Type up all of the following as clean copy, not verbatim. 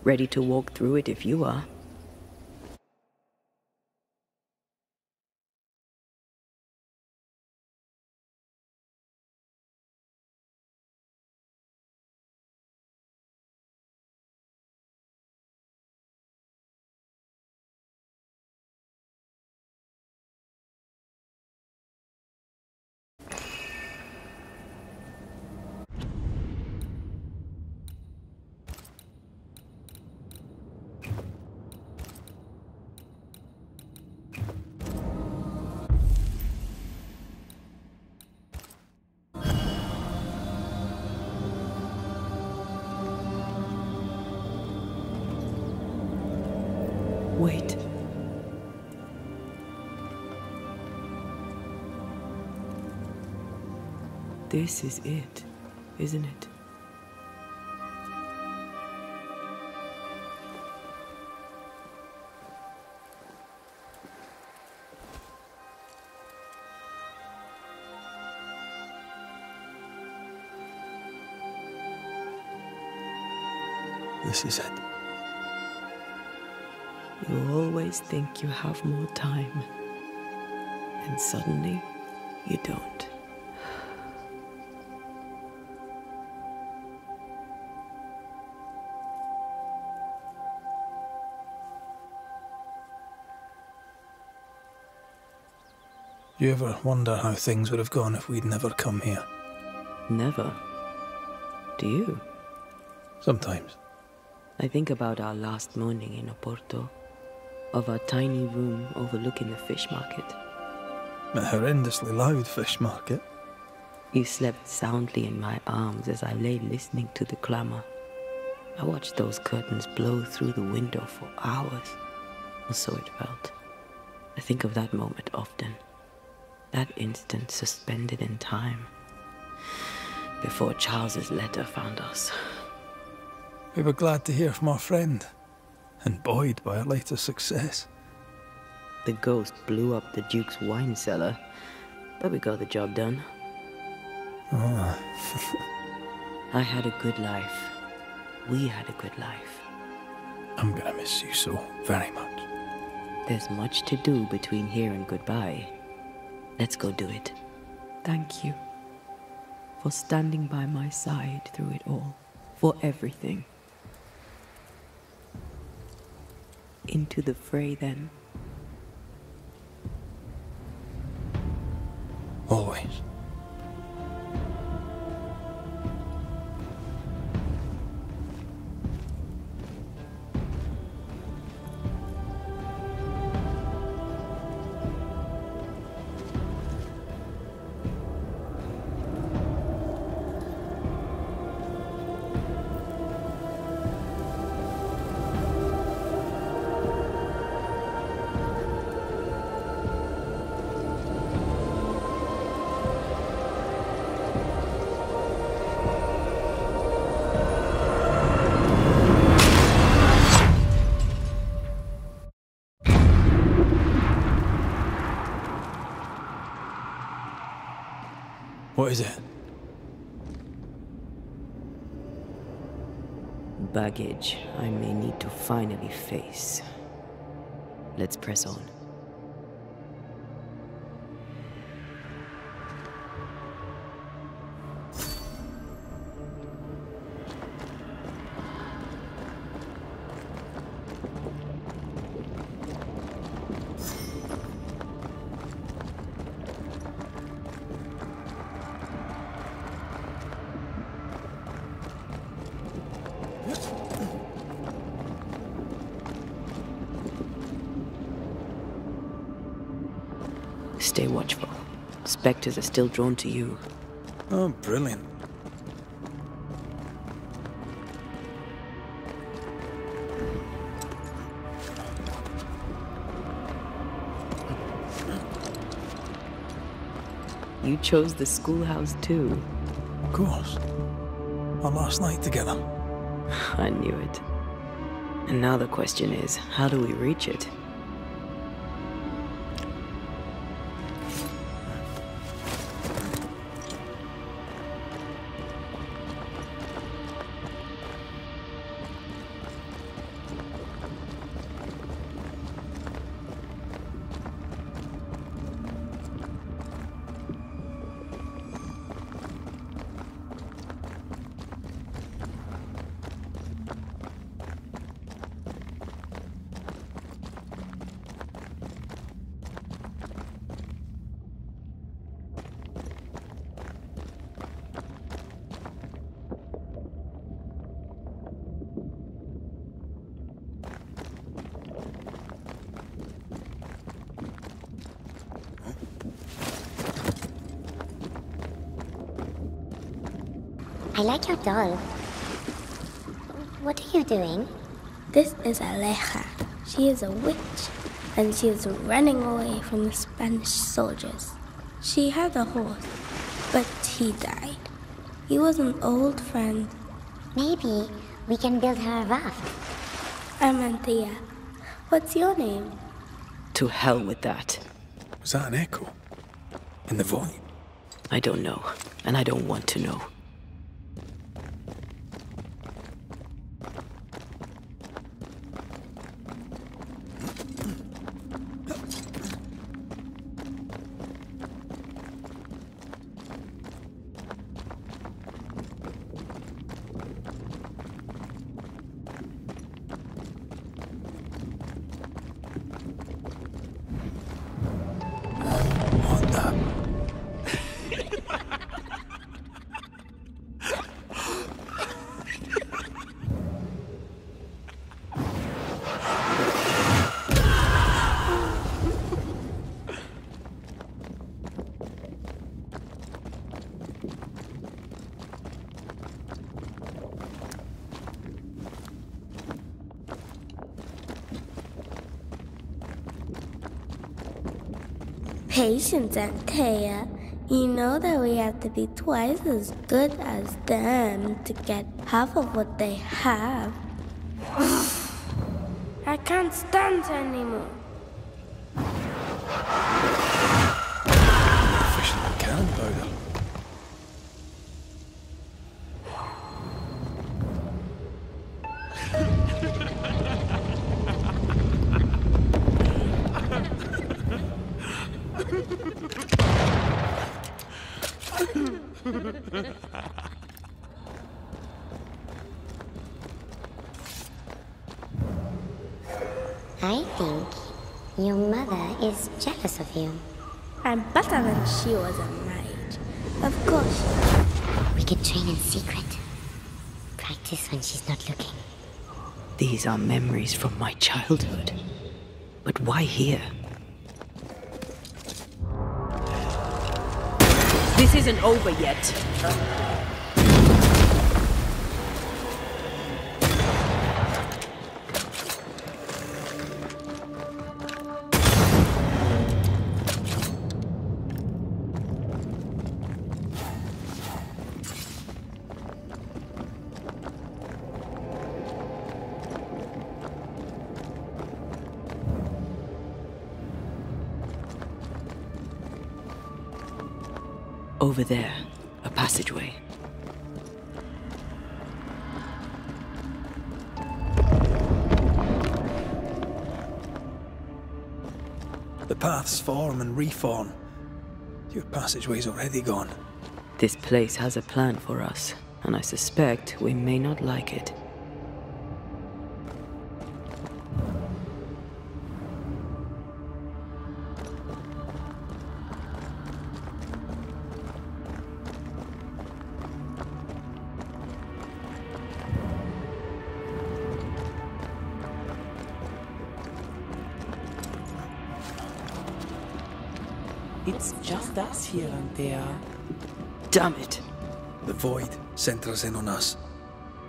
Ready to walk through it if you are. Wait. This is it, isn't it? This is it. You always think you have more time, and suddenly you don't. Do you ever wonder how things would have gone if we'd never come here? Never. Do you? Sometimes. I think about our last morning in Oporto, of our tiny room overlooking the fish market. A horrendously loud fish market. You slept soundly in my arms as I lay listening to the clamor. I watched those curtains blow through the window for hours, or so it felt. I think of that moment often. That instant suspended in time, before Charles's letter found us. We were glad to hear from our friend, and buoyed by our latest success. The ghost blew up the Duke's wine cellar, but we got the job done. Ah. I had a good life. We had a good life. I'm gonna miss you so very much. There's much to do between here and goodbye. Let's go do it. Thank you for standing by my side through it all, for everything. Into the fray, then. Always. What is it? Baggage I may need to finally face. Let's press on. Stay watchful. Spectres are still drawn to you. Oh, brilliant. You chose the schoolhouse too. Of course. Our last night together. I knew it. And now the question is, how do we reach it? I like your doll. What are you doing? This is Aleja. She is a witch, and she is running away from the Spanish soldiers. She had a horse, but he died. He was an old friend. Maybe we can build her a raft. I'm Anthea. What's your name? To hell with that. Was that an echo? In the void? I don't know, and I don't want to know. Patience, Anthea. You know that we have to be twice as good as them to get half of what they have. I can't stand anymore. Efficient cannon powder. I think your mother is jealous of you. I'm better than she was a mage. Of course. We can train in secret. Practice when she's not looking. These are memories from my childhood. But why here? This isn't over yet. Over there. A passageway. The paths form and reform. Your passageway's already gone. This place has a plan for us, and I suspect we may not like it. It's just us here, Antea. Damn it! The void centres in on us.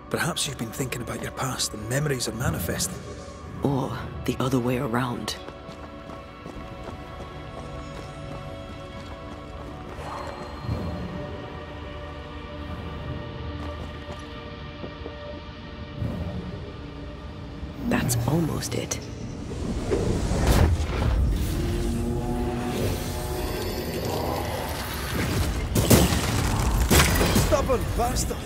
Perhaps you've been thinking about your past and memories are manifesting. Or the other way around. That's almost it. Stubborn bastard!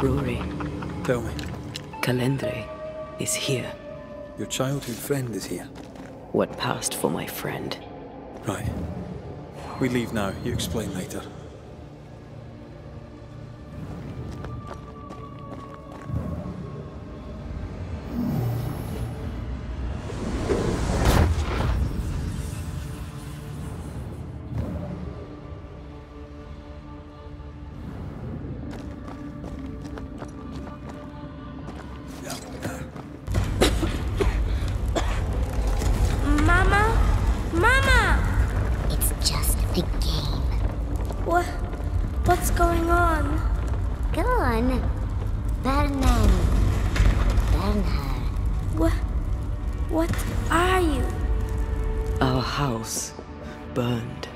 Rory, Tell me, Calendre is here. your childhood friend is here. What passed for my friend? Right. We leave now. You explain later. Mama? Mama! It's just a game. What's going on? Go on. Bernard. Bernard. What are you? Our house burned.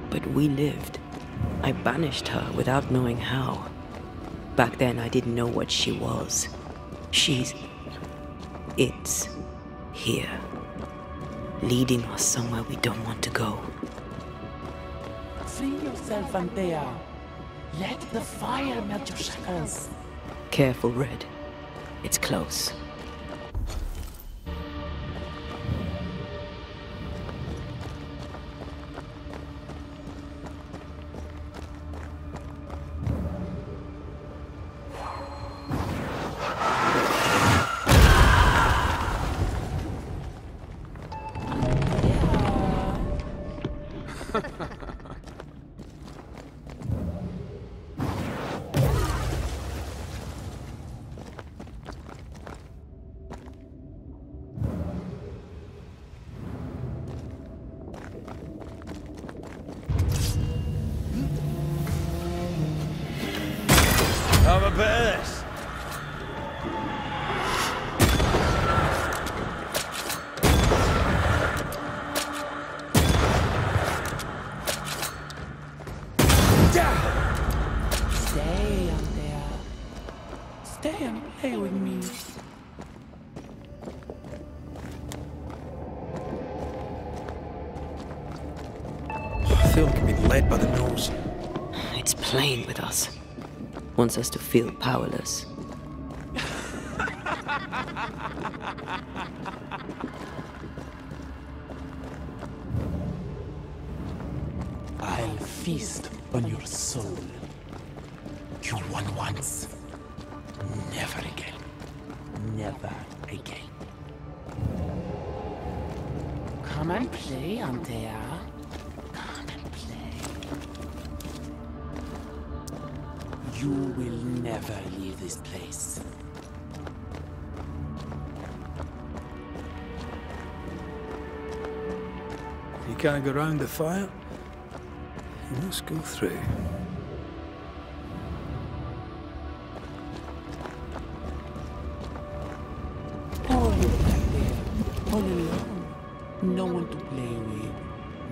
But we lived. I banished her without knowing how. Back then, I didn't know what she was. It's here. Leading us somewhere we don't want to go. Free yourself, Antea. Let the fire melt your shackles. Careful, Red. It's close. Have a bit of this. Stay, Antea. Stay and play with me. I feel like I'm being led by the nose. It's playing with us. Wants us to feel powerless. I'll feast on your soul. You won once. Never again. Never again. Come and play, Antea. Come and play. You will never leave this place. You can't go round the fire. You must go through. Oh, you're back there, all alone. No one to play with,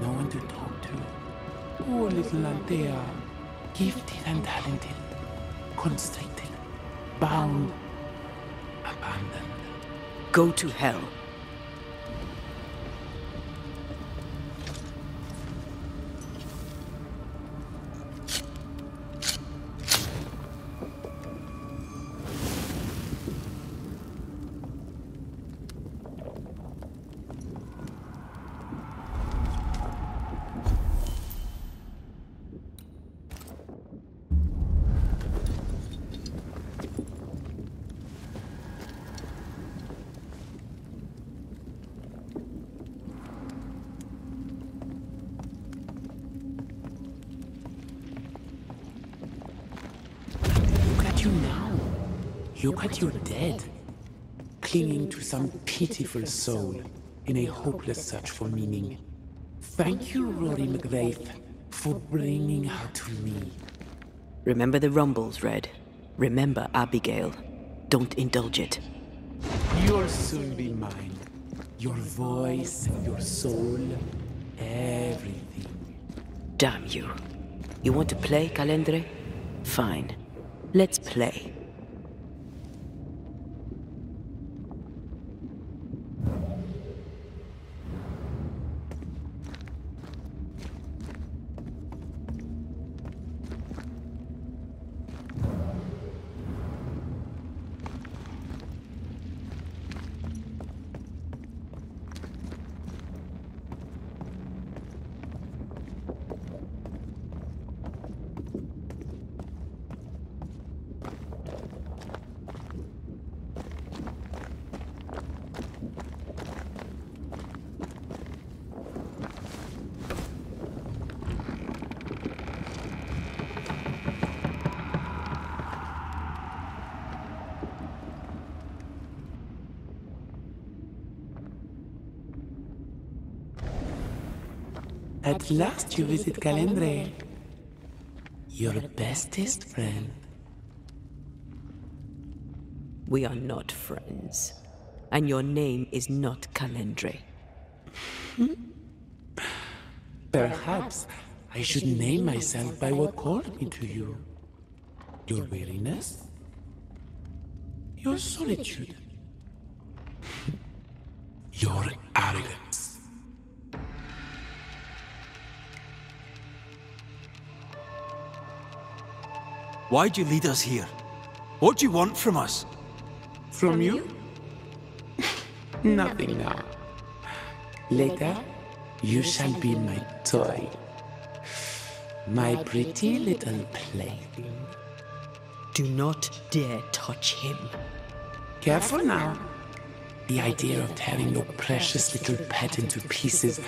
no one to talk to. to. Poor little Antea, gifted and talented, constricted, bound, abandoned. Go to hell. Look at you dead, clinging to some pitiful soul in a hopeless search for meaning. Thank you, Rory McGrath, for bringing her to me. Remember the rumbles, Red. Remember Abigail. Don't indulge it. You'll soon be mine. Your voice, your soul, everything. Damn you. You want to play, Calendre? Fine. Let's play. At last you visit Calendre, your bestest friend. We are not friends. And your name is not Calendre. Perhaps I should name myself by what called me to you. Your weariness? Your solitude? Your arrogance? Why'd you lead us here? What do you want from us? From you? Nothing now. Later, you shall be my toy. My pretty little plaything. Do not dare touch him. Careful now. The idea of tearing your precious little pet into pieces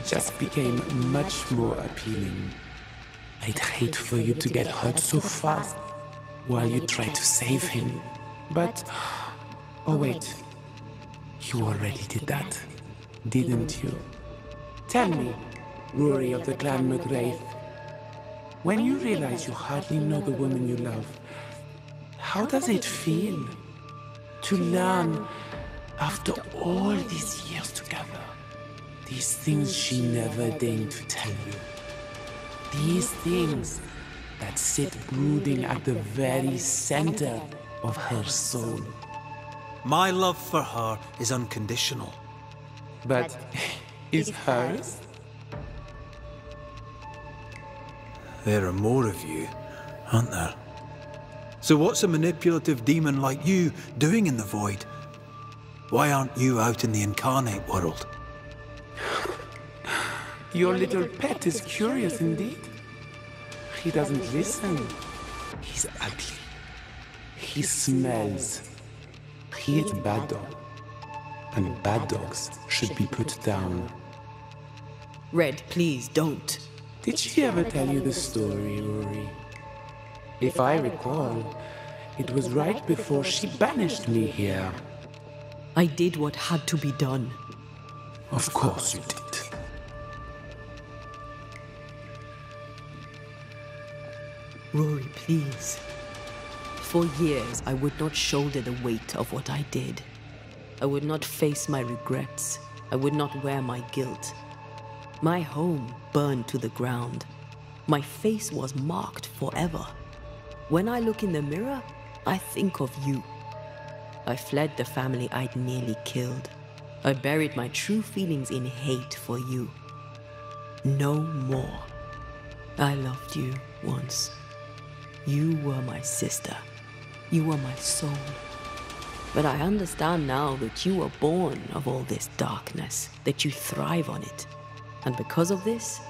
just became much more appealing. I'd hate for you to get hurt so fast while you try to save him. But... oh wait. You already did that, didn't you? Tell me, Rory of the Clan McGrath, when you realize you hardly know the woman you love, how does it feel to learn, after all these years together, these things she never deigned to tell you? These things that sit brooding at the very center of her soul. My love for her is unconditional. But is hers? There are more of you, aren't there? So what's a manipulative demon like you doing in the void? Why aren't you out in the incarnate world? Your little pet is curious indeed. He doesn't listen. He's ugly. He smells. He is a bad dog. And bad dogs should be put down. Red, please don't. Did she ever tell you the story, Rory? If I recall, it was right before she banished me here. I did what had to be done. Of course you did. Rory, please. For years, I would not shoulder the weight of what I did. I would not face my regrets. I would not wear my guilt. My home burned to the ground. My face was marked forever. When I look in the mirror, I think of you. I fled the family I'd nearly killed. I buried my true feelings in hate for you. No more. I loved you once. You were my sister. You were my soul. But I understand now that you were born of all this darkness, that you thrive on it. And because of this,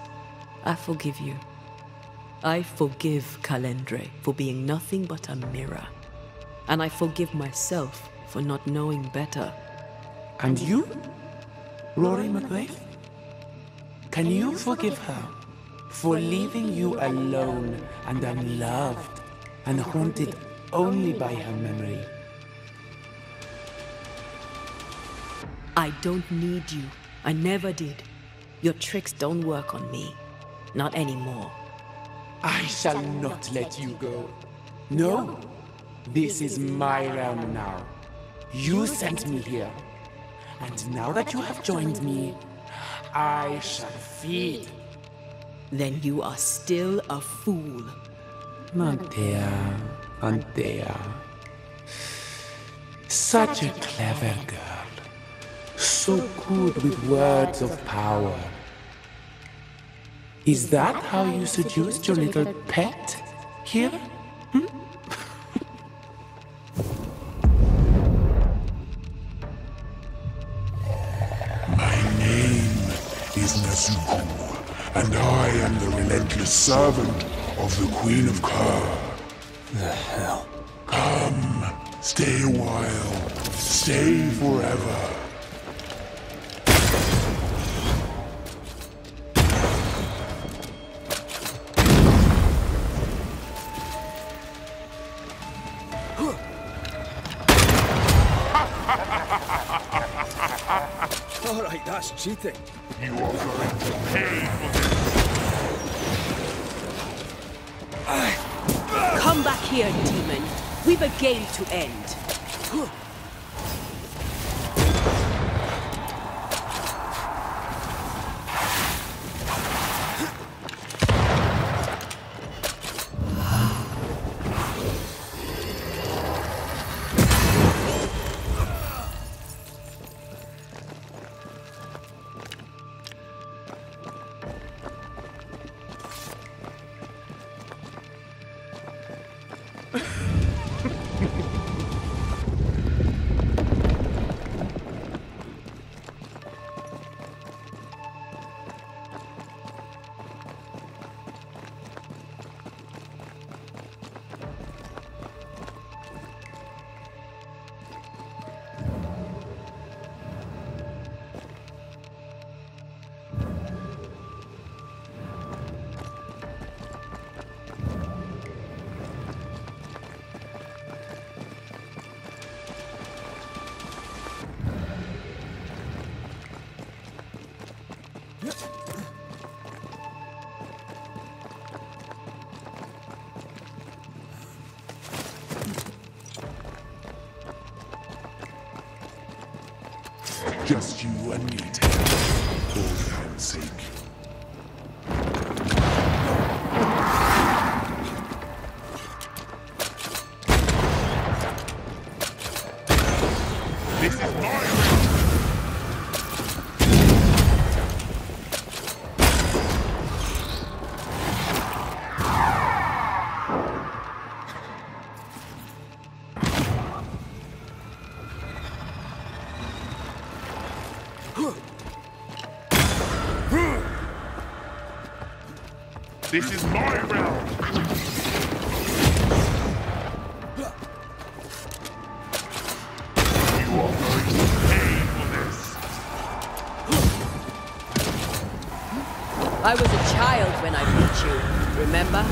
I forgive you. I forgive Calendre for being nothing but a mirror. And I forgive myself for not knowing better. And you, Rory McGrath? Can you forgive her for leaving you alone and unloved and haunted only by her memory? I don't need you. I never did. Your tricks don't work on me. Not anymore. I shall not let you go. No, this is my realm now. You sent me here. And now that you have joined me, I shall feed. Then you are still a fool. Antea, Antea. Such a clever girl. So good with words of power. Is that how you seduced your little pet here? My name is Nezuko, and I am the relentless servant of the Queen of Kher. The hell? Come, stay a while, stay forever. Alright, that's cheating. You are going to pay for this. Come back here, demon. We've a game to end. Just you and me, Taylor, for your own sake. This is my This is my realm! You are going to pay for this! I was a child when I beat you, remember?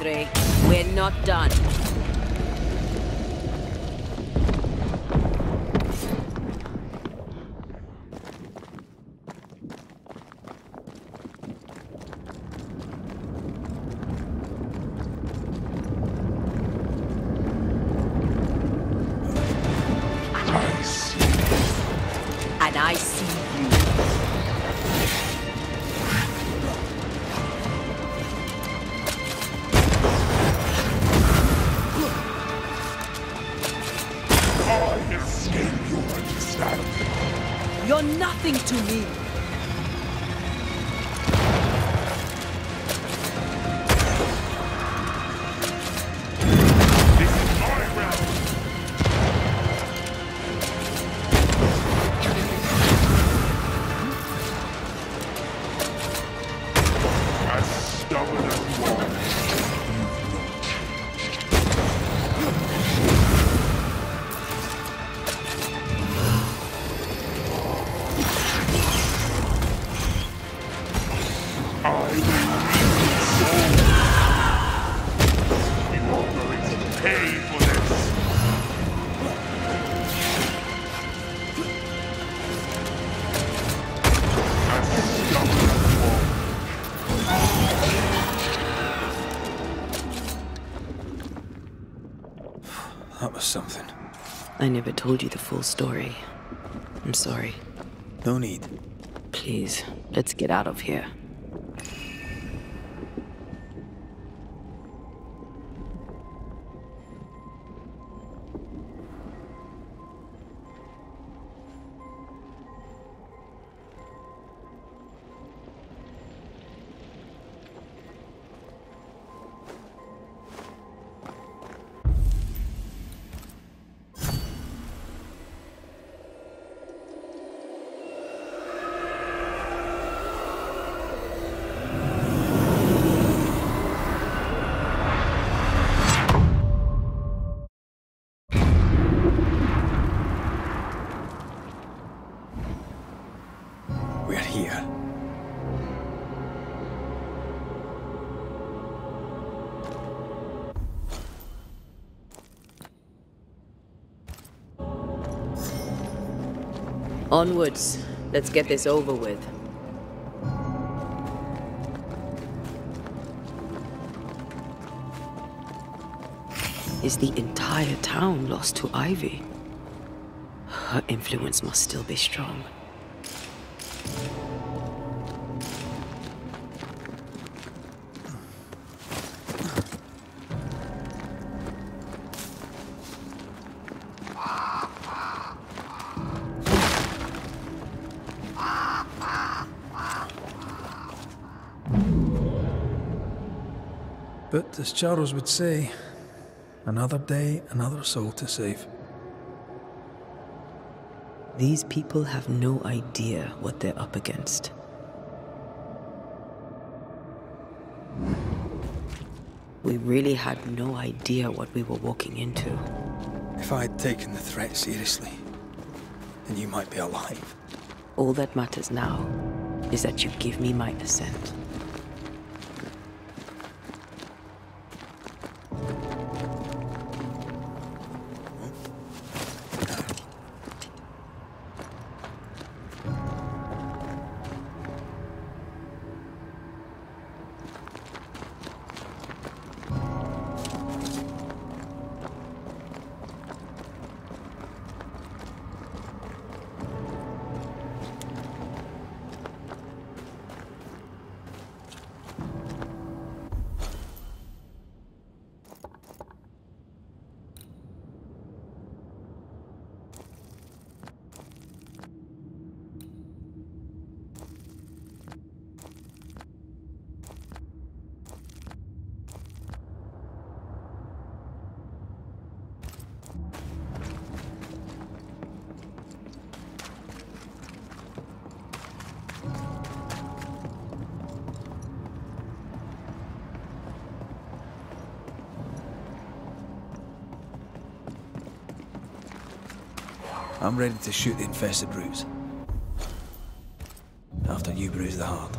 Padre. We're not done. I see. And I see you. I escape your understanding. You're nothing to me. This is my realm. As stubborn as you are, you've not changed. I will reap your soul. You are going to pay for this. As stubborn as you are. That was something. I never told you the full story. I'm sorry. No need. Please, let's get out of here. We're here. Onwards. Let's get this over with. Is the entire town lost to Ivy? Her influence must still be strong. But as Charles would say, another day, another soul to save. These people have no idea what they're up against. We really had no idea what we were walking into. If I had taken the threat seriously, then you might be alive. All that matters now is that you give me my assent. I'm ready to shoot the infested roots. After you bruise the heart.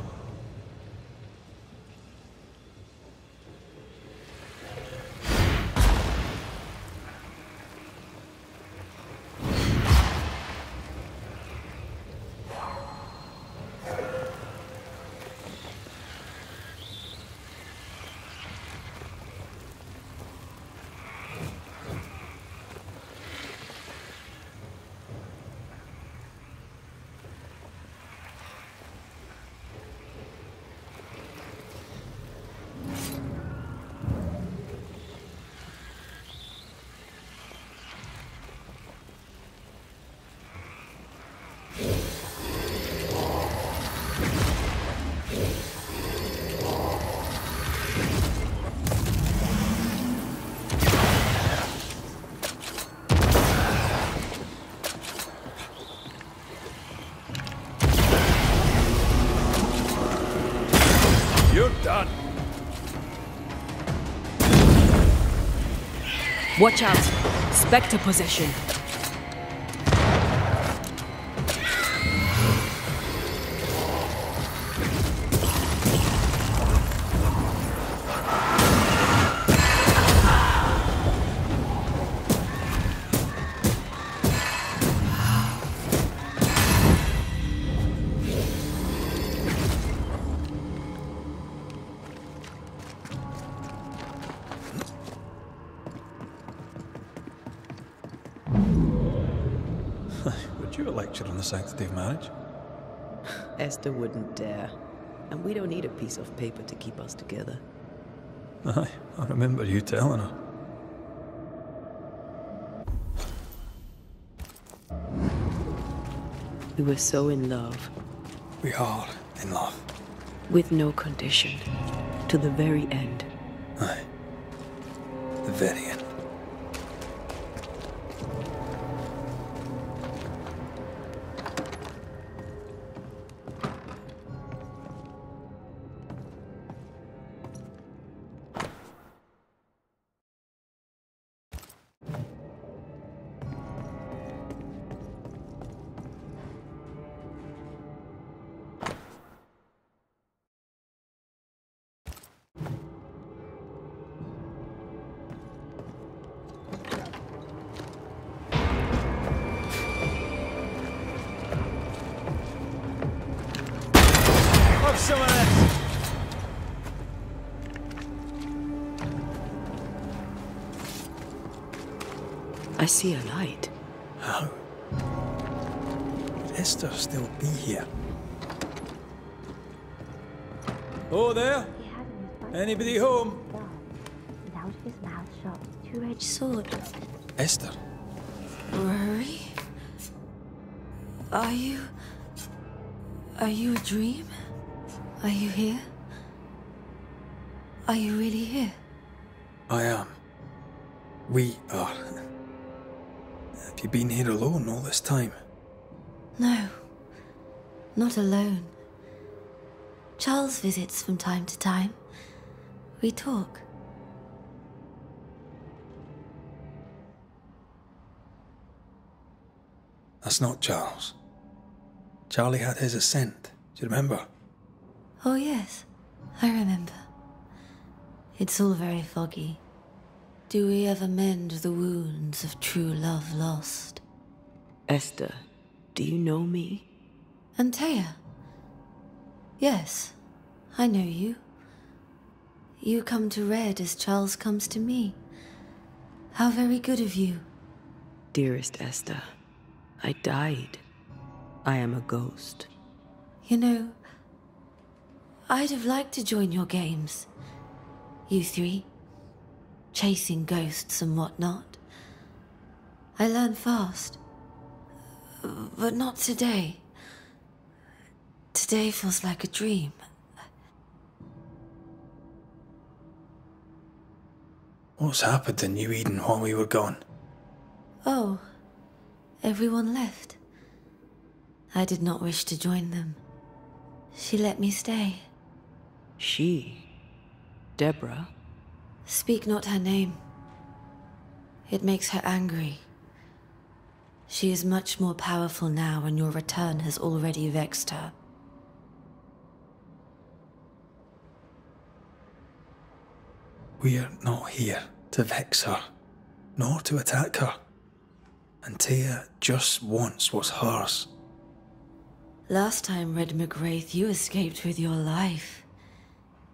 Watch out! Spectre possession. Would you a lecture on the sanctity of marriage? Esther wouldn't dare. And we don't need a piece of paper to keep us together. Aye, I remember you telling her. We were so in love. We are in love. With no condition. To the very end. Aye. The very end. Some of this. I see a light. How? Would Esther still be here? Oh, there? Anybody home? Without his mouth shut. Two-edged sword. Esther? Rory? Are you a dream? Are you here? Are you really here? I am. We are. Have you been here alone all this time? No. Not alone. Charles visits from time to time. We talk. That's not Charles. Charlie had his ascent. Do you remember? Oh yes, I remember. It's all very foggy. Do we ever mend the wounds of true love lost? Esther, do you know me? Antea? Yes, I know you. You come to Red as Charles comes to me. How very good of you. Dearest Esther, I died. I am a ghost. You know, I'd have liked to join your games. You three. Chasing ghosts and whatnot. I learn fast. But not today. Today feels like a dream. What's happened in New Eden while we were gone? Oh, everyone left. I did not wish to join them. She let me stay. She? Deborah? Speak not her name. It makes her angry. She is much more powerful now, and your return has already vexed her. We're not here to vex her, nor to attack her. Antea just wants what's hers. Last time, Red McGrath, you escaped with your life.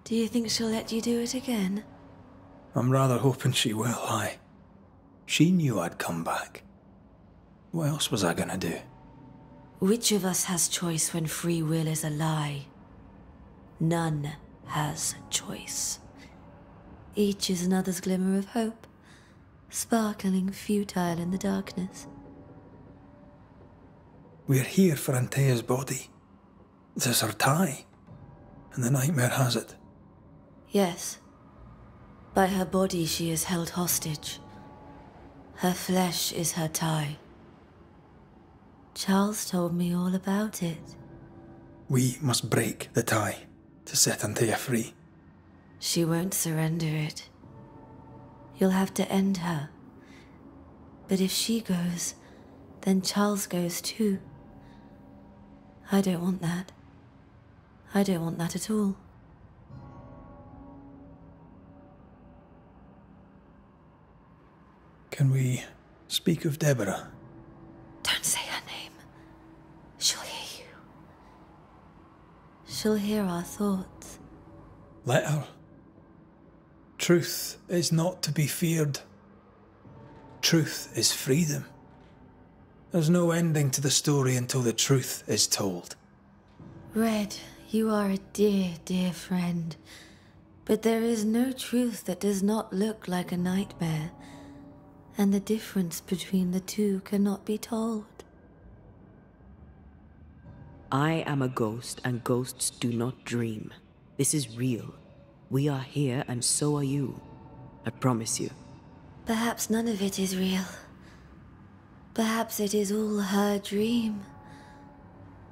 Do you think she'll let you do it again? I'm rather hoping she will, aye. She knew I'd come back. What else was I gonna do? Which of us has choice when free will is a lie? None has choice. Each is another's glimmer of hope, sparkling futile in the darkness. We're here for Antea's body. There's her tie, and the nightmare has it. Yes. By her body she is held hostage. Her flesh is her tie. Charles told me all about it. We must break the tie to set Antea free. She won't surrender it. You'll have to end her, But if she goes, then Charles goes too. I don't want that. I don't want that at all. Can we speak of Deborah? Don't say her name. She'll hear you. She'll hear our thoughts. Let her. Truth is not to be feared. Truth is freedom. There's no ending to the story until the truth is told. Red, you are a dear, dear friend. But there is no truth that does not look like a nightmare. And the difference between the two cannot be told. I am a ghost, and ghosts do not dream. This is real. We are here, and so are you. I promise you. Perhaps none of it is real. Perhaps it is all her dream.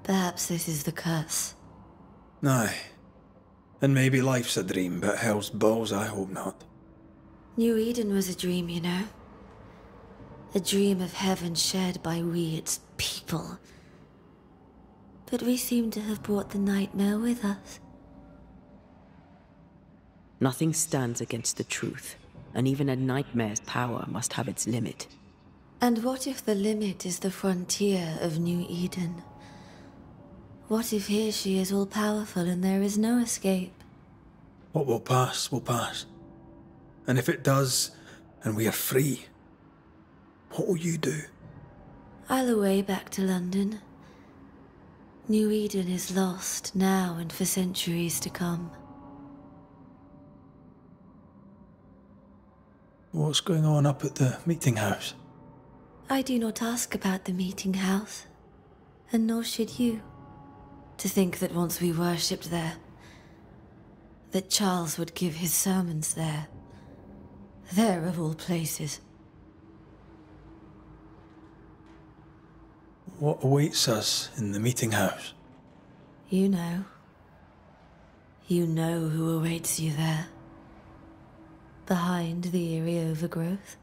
Perhaps this is the curse. Aye. And maybe life's a dream, but hell's balls, I hope not. New Eden was a dream, you know. A dream of heaven shared by we, its people. But we seem to have brought the nightmare with us. Nothing stands against the truth, and even a nightmare's power must have its limit. And what if the limit is the frontier of New Eden? What if here she is all-powerful and there is no escape? What will pass, will pass. And if it does, and we are free, what will you do? I'll away back to London. New Eden is lost now and for centuries to come. What's going on up at the meeting house? I do not ask about the meeting house, and nor should you. To think that once we worshipped there, that Charles would give his sermons there. There of all places. What awaits us in the meeting house? You know. You know who awaits you there. Behind the eerie overgrowth.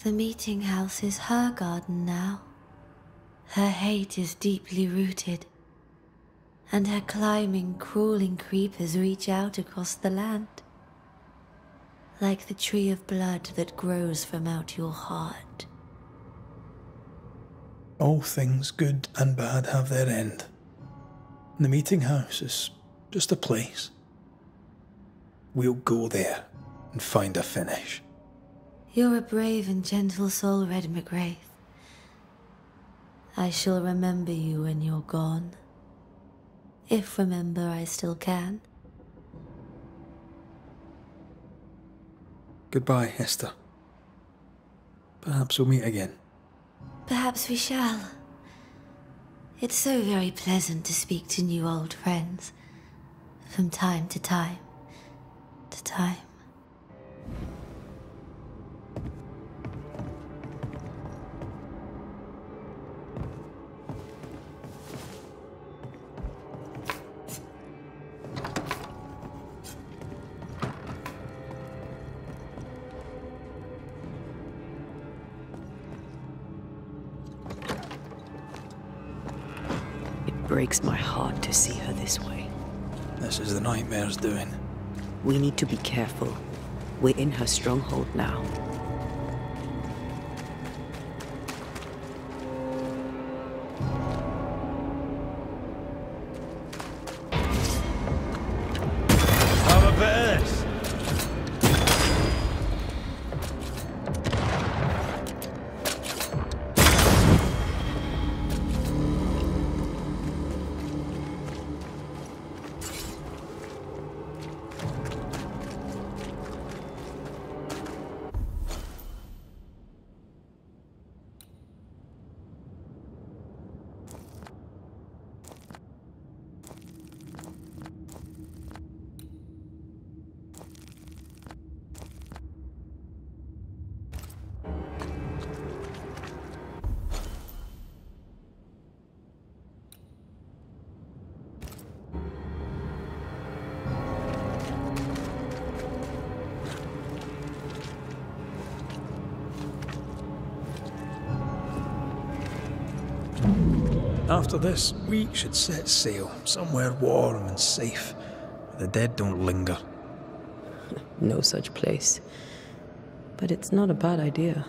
The meeting house is her garden now. Her hate is deeply rooted. And her climbing, crawling creepers reach out across the land. Like the tree of blood that grows from out your heart. All things good and bad have their end. And the meeting house is just a place. We'll go there and find a finish. You're a brave and gentle soul, Red McGrath. I shall remember you when you're gone. If remember I still can. Goodbye, Esther. Perhaps we'll meet again. Perhaps we shall. It's so very pleasant to speak to new old friends. From time to time. To time. It breaks my heart to see her this way. This is the nightmare's doing. We need to be careful. We're in her stronghold now. Have a bit of this. After this, we should set sail somewhere warm and safe, where the dead don't linger. No such place. But it's not a bad idea.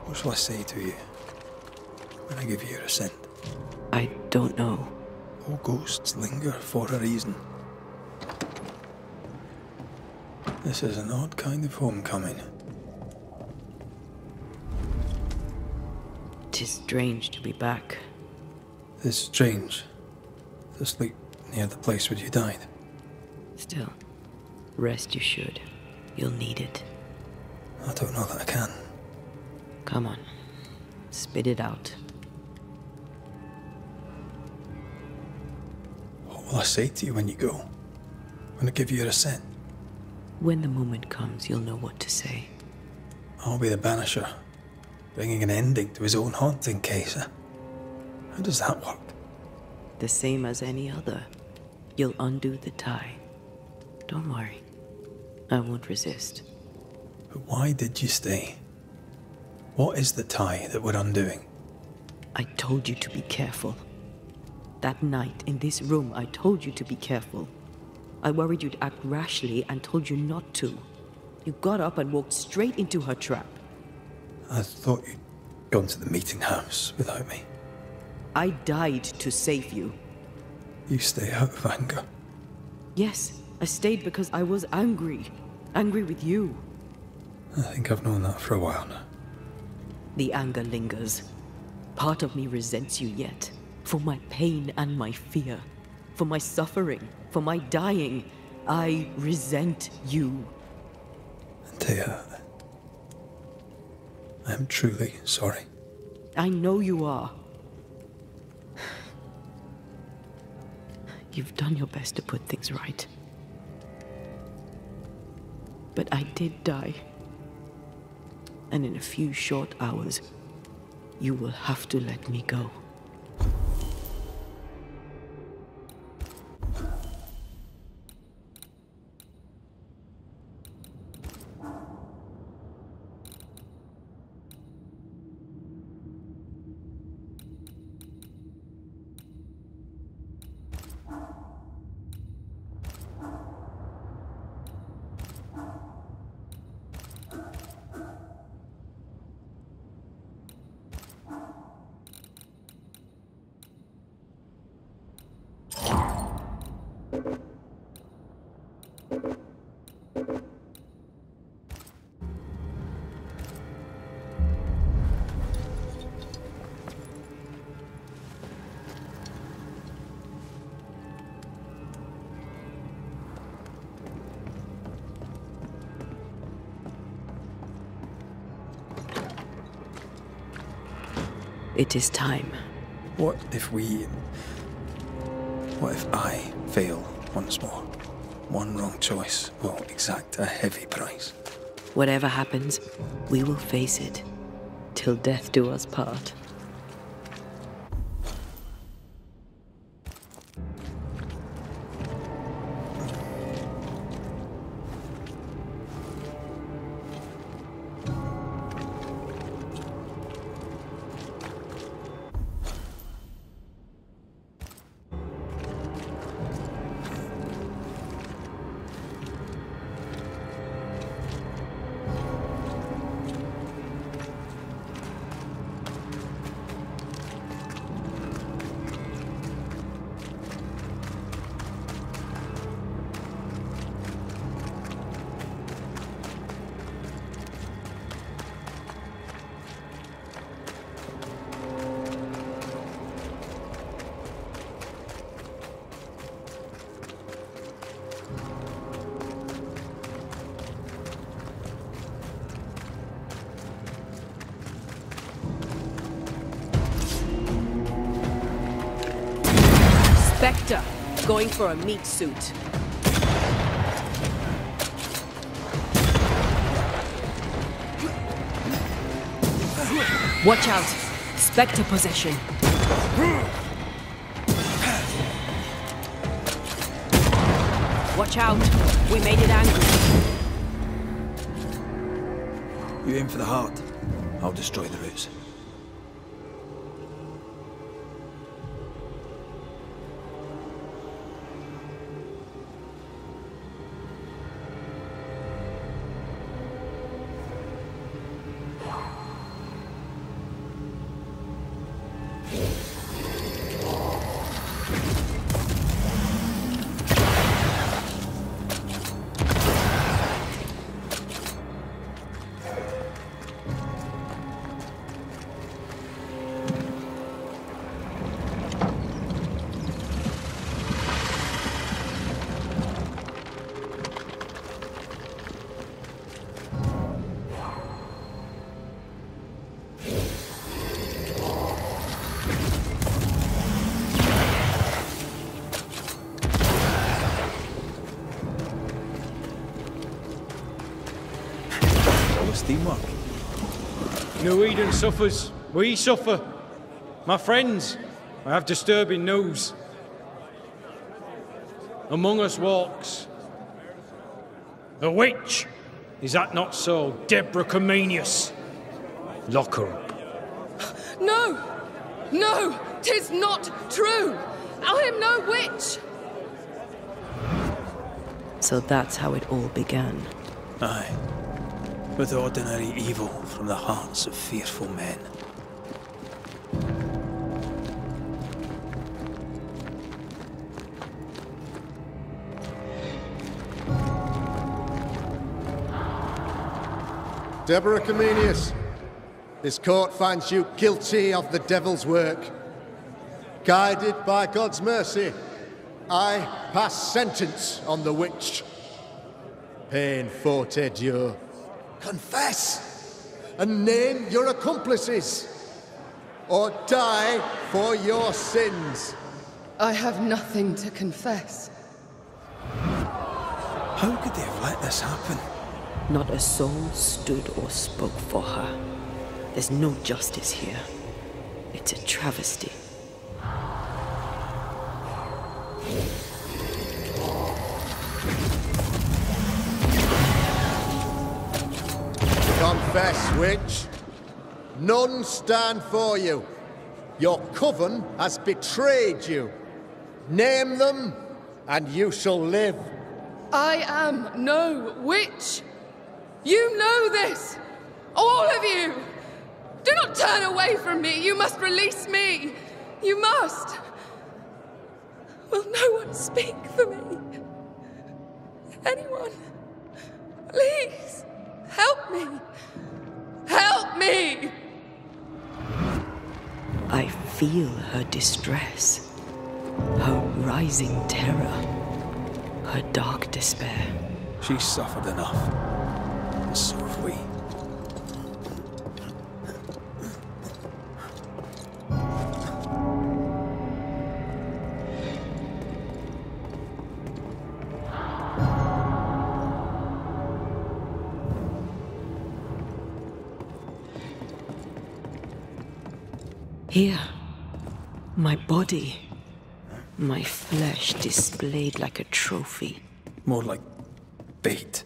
What shall I say to you when I give you your assent? I don't know. All ghosts linger for a reason. This is an odd kind of homecoming. 'Tis strange to be back. It's strange to sleep near the place where you died. Still, rest you should. You'll need it. I don't know that I can. Come on. Spit it out. What will I say to you when you go? When I give you your assent? When the moment comes, you'll know what to say. I'll be the banisher, bringing an ending to his own haunting case. How does that work? The same as any other. You'll undo the tie. Don't worry. I won't resist. But why did you stay? What is the tie that we're undoing? I told you to be careful. That night, in this room, I told you to be careful. I worried you'd act rashly and told you not to. You got up and walked straight into her trap. I thought you'd gone to the meeting house without me. I died to save you. You stay out of anger. Yes, I stayed because I was angry. Angry with you. I think I've known that for a while now. The anger lingers. Part of me resents you yet. For my pain and my fear. For my suffering. For my dying. I resent you. Thea, I am truly sorry. I know you are. You've done your best to put things right. But I did die. And in a few short hours, you will have to let me go. It is time. What if I fail once more? One wrong choice will exact a heavy price. Whatever happens, we will face it. Till death do us part. Spectre, going for a meat suit. Watch out! Spectre possession. Watch out! We made it angry. You aim for the heart. I'll destroy the roots. Teamwork. No Eden suffers. We suffer. My friends, I have disturbing news. Among us walks a witch. Is that not so, Deborah Comenius? Lock her up. No! No! 'Tis not true! I am no witch! So that's how it all began. Aye. With ordinary evil from the hearts of fearful men. Deborah Comenius, this court finds you guilty of the devil's work. Guided by God's mercy, I pass sentence on the witch. Pain forte Dieu. Confess and name your accomplices, or die for your sins. I have nothing to confess. How could they have let this happen? Not a soul stood or spoke for her. There's no justice here. It's a travesty. Confess, witch. None stand for you. Your coven has betrayed you. Name them, and you shall live. I am no witch. You know this. All of you. Do not turn away from me. You must release me. You must. Will no one speak for me? Anyone? Please. Help me. Help me! I feel her distress, her rising terror, her dark despair. She's suffered enough, and so have we. Here, my body, my flesh displayed like a trophy. More like bait.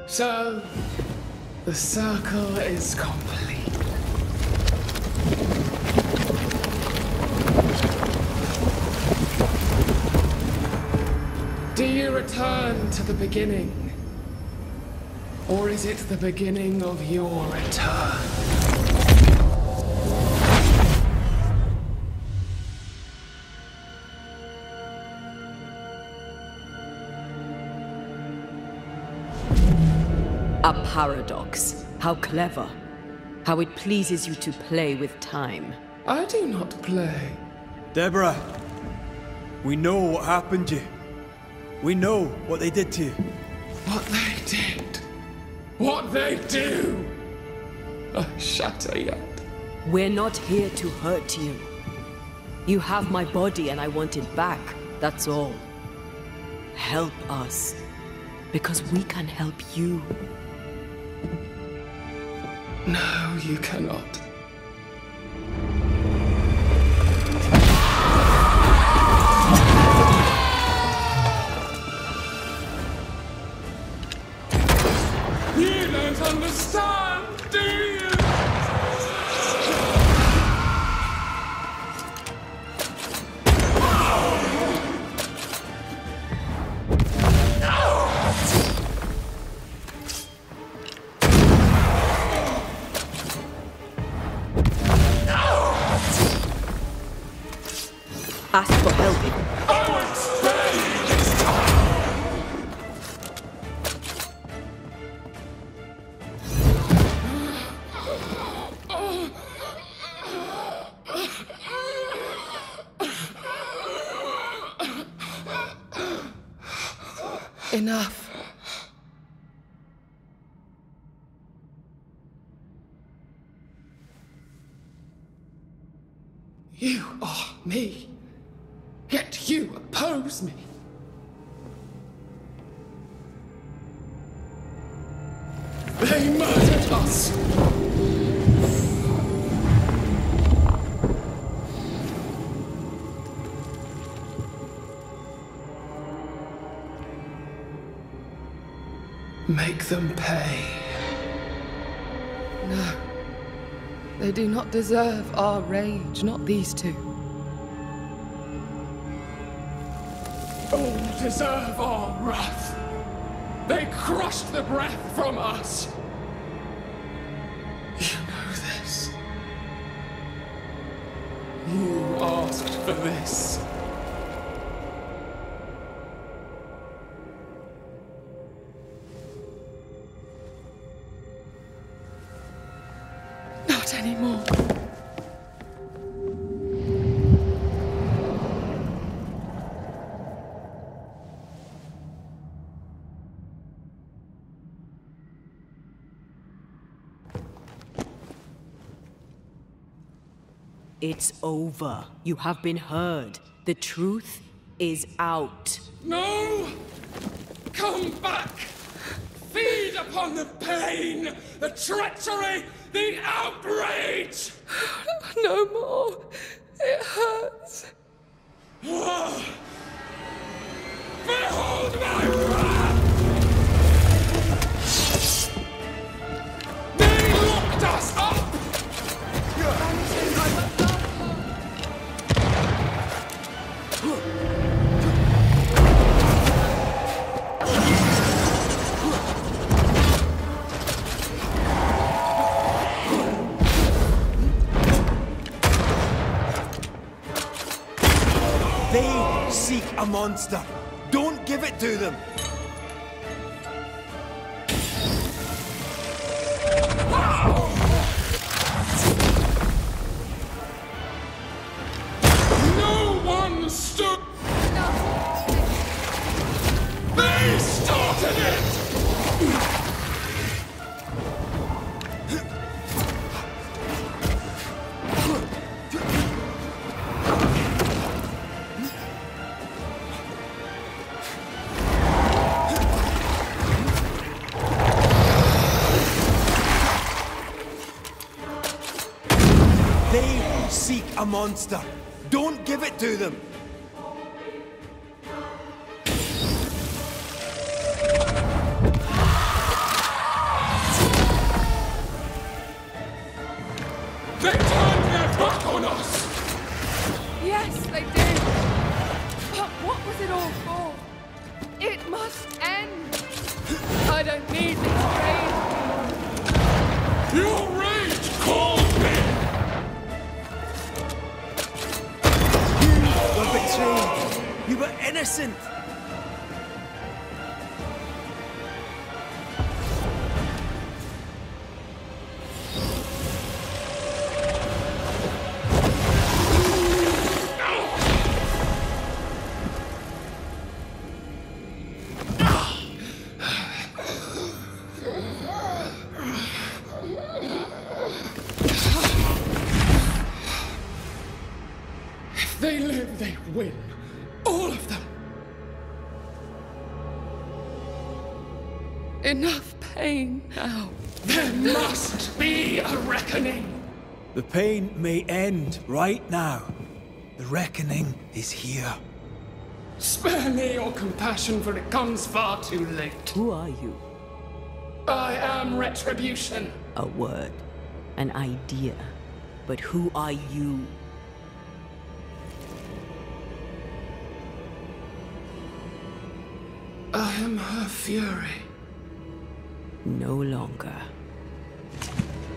So, the circle is complete. Do you return to the beginning? Or is it the beginning of your return? A paradox. How clever. How it pleases you to play with time. I do not play. Deborah, we know what happened to you. We know what they did to you. What they did. What they do. I shatter yet. We're not here to hurt you. You have my body and I want it back, that's all. Help us. Because we can help you. No, you cannot. You don't understand, do you? Ask for help. I will spare you this time! Enough. You are me, yet you oppose me. They murdered us. Make them pay. No. They do not deserve our rage, not these two. All deserve our wrath. They crushed the breath from us. You know this. You asked for this. Not anymore. It's over. You have been heard. The truth is out. No! Come back! Feed upon the pain, the treachery, the outrage! No more. It hurts. Behold my wrath! They locked us up! They seek a monster. Don't give it to them. No one stood. They started it! They seek a monster. Don't give it to them. They turned their back on us! Yes, they did. But what was it all for? It must end. I don't need this rage. Your rage called me! You were betrayed. You were innocent. If they live, they win. All of them. enough pain now. There must be a reckoning. The pain may end right now. The reckoning is here. Spare me your compassion, for it comes far too late. Who are you? I am Retribution. A word, an idea. But who are you? I am her fury. No longer.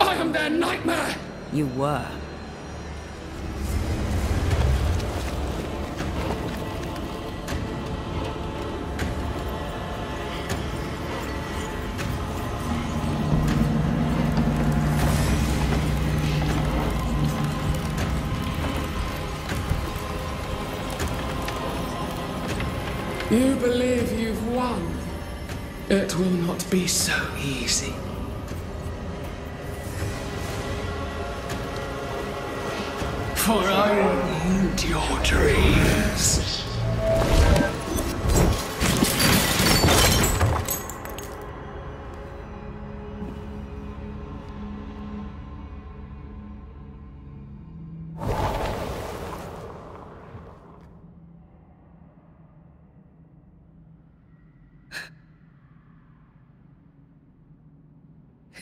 I am their nightmare! You were. You believe you've won? It will not be so easy. For I will end your dreams.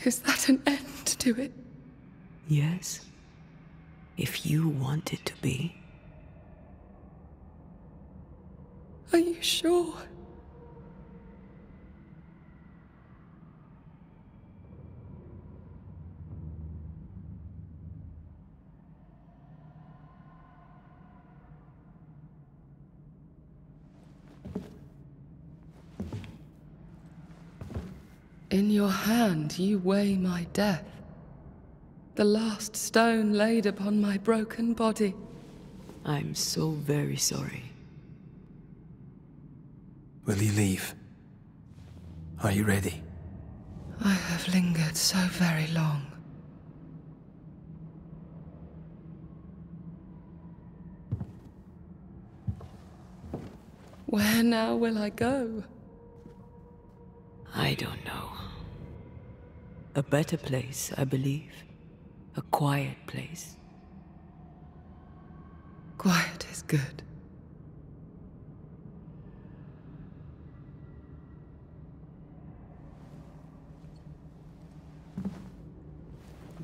Is that an end to it? Yes. If you want it to be. Are you sure? In your hand you weigh my death. The last stone laid upon my broken body. I'm so very sorry. Will you leave? Are you ready? I have lingered so very long. Where now will I go? I don't know. A better place, I believe. A quiet place. Quiet is good.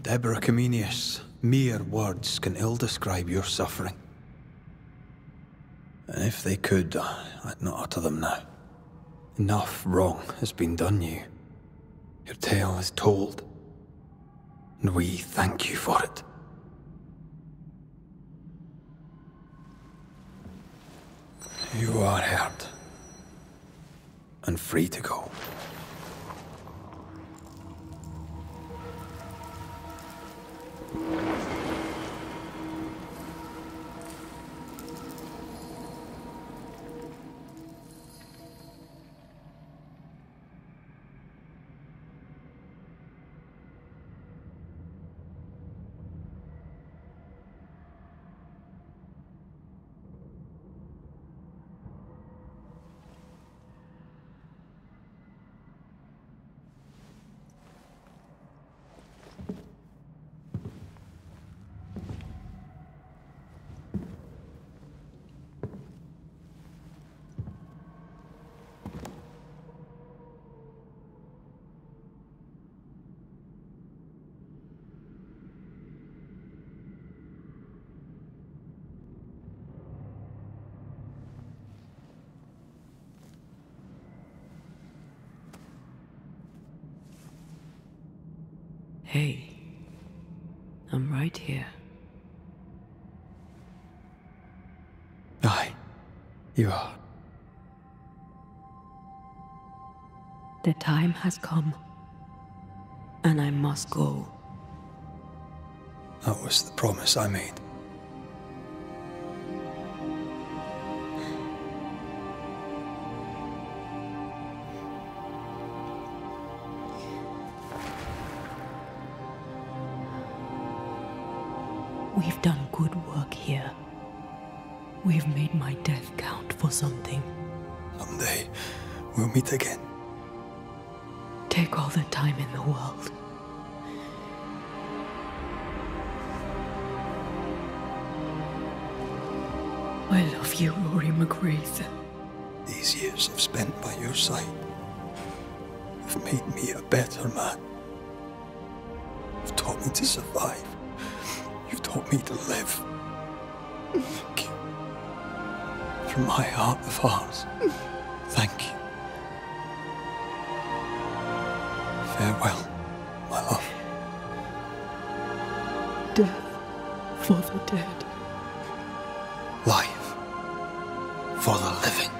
Deborah Comenius, mere words can ill describe your suffering. And if they could, I'd not utter them now. Enough wrong has been done you. Your tale is told, and we thank you for it. You are heard, and free to go. Hey, I'm right here. Aye, you are. The time has come, and I must go. That was the promise I made. We've done good work here. We've made my death count for something. Someday, we'll meet again. take all the time in the world. I love you, Rory McGrath. These years I've spent by your side have made me a better man. You've taught me to survive. You've taught me to live. Thank you. From my heart of hearts, thank you. Farewell, my love. Death for the dead. Life for the living.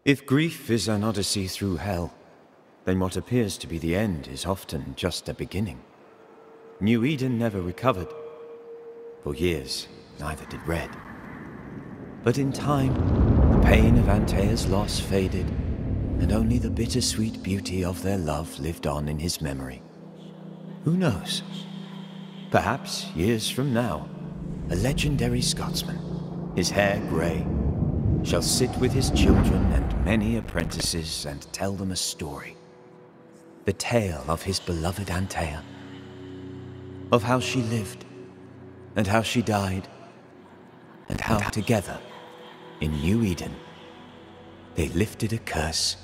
If grief is an odyssey through hell, then what appears to be the end is often just a beginning. New Eden never recovered. For years, neither did Red. But in time, the pain of Antea's loss faded, and only the bittersweet beauty of their love lived on in his memory. Who knows? Perhaps, years from now, a legendary Scotsman, his hair grey, shall sit with his children and many apprentices and tell them a story. The tale of his beloved Antea. Of how she lived, and how she died, and how together, in New Eden, they lifted a curse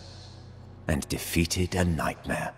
and defeated a nightmare.